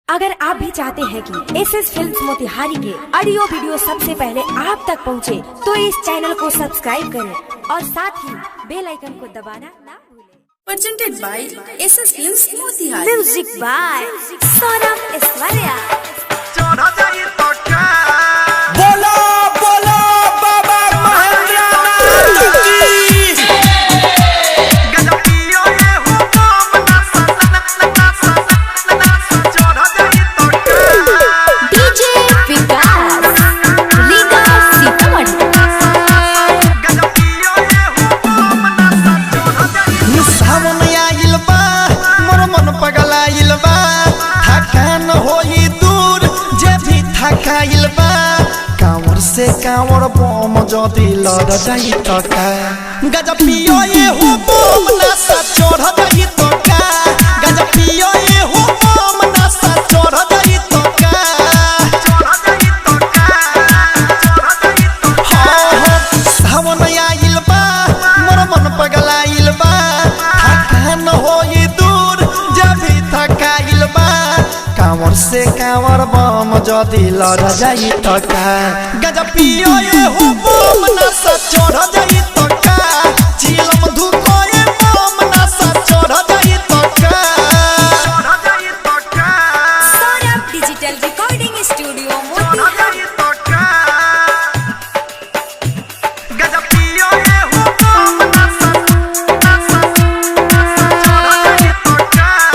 अगर आप भी चाहते हैं कि एसएस फिल्म्स मोतिहारी के ऑडियो वीडियो सबसे पहले आप तक पहुंचे, तो इस चैनल को सब्सक्राइब करें और साथ ही बेल आइकन को दबाना ना भूलें। Presented by SS Films Motihari. Music by Saurabh Aishwarya. बोलो बोलो बाबा महेंद्रनाथ की। डीजे विकास लीगा सीतामढ़ी। सावन आइल बा, मोर मन पगलाइल बा, थकान होई दूर जे भी थकाइल बा। कांवर से कांवर बम जदी लड़ जाई तो का, गजब पियो ये हो बम नशा चढ़ जाई तो का, गजब पियो ये हो बम नशा चढ़ जाई तो का। सावन आइल बा, मोर मन पगलाइल बा, थकान होई दूर जब भी थकाइल बा। कांवर से कांवर बम जदी लड़ जाई तो का, गजब पियो ये हो बम नशा चढ़ जाई तो का, झीलम धुको ये बम नशा चढ़ जाई तो का। Saurabh digital recording studio Motihari.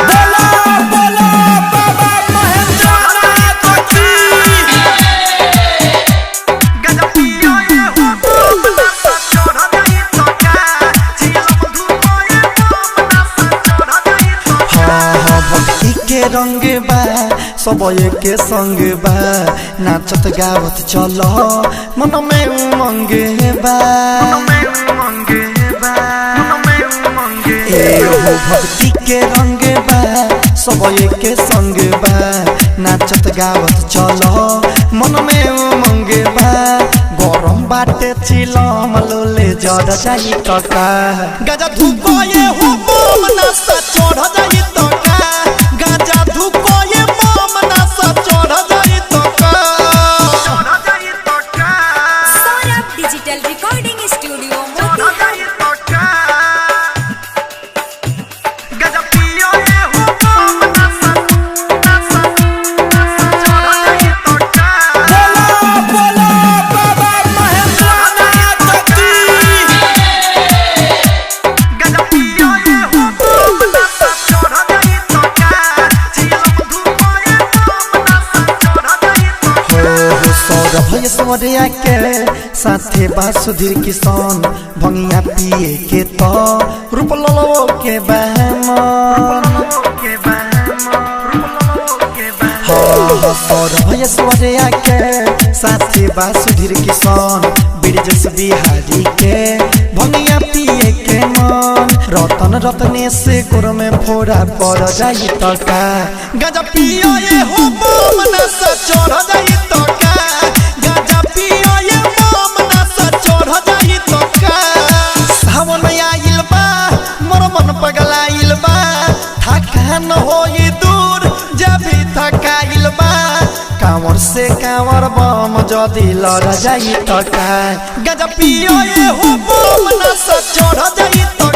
बोलो बोलो बाबा महेंद्रनाथ की। भक्ति के रंग बा, सब के संग बा, नाचत गावत चलो मन में उमंग बा। एहो भक्ति के रंग बा, सब के संग बा, नाचत गावत चलो मन में उमंग बा। गरम बाटे चिलम लोले जड़ जाई कका, गजा धुको ये हो बम नशा चढ़ जाई तो का, गजा धुको ये बम नशा चढ़ जाई तो का। Saurabh digital recording studio Motihari. बोलो बोलो बाबा महेंद्रनाथ की। सौरभ ऐश्वर्या के साथे बासुधीर किसान, भंगिया पिए के तो रूप लो के बहमान। सौरभ ऐश्वर्या के साथे बासुधीर किसान, ब्रिजेश बिहारी के भंगिया पिए के मन। रतन रत्नेश गोर में फोड़ा पड़ जाई तो का, गजब पियो ये हो बम नशा चढ़ जाई तो का, गजब पियो ये बम नशा चढ़ जाई तो का। सावन आइल बा, मोर मन पगलाइल बा, थकान होई दूर जब भी थकाइल बा। कांवर से कांवर बम जदी लड़ जाई तो का, गजब पियो ये हो बम नशा चढ़ जाई तो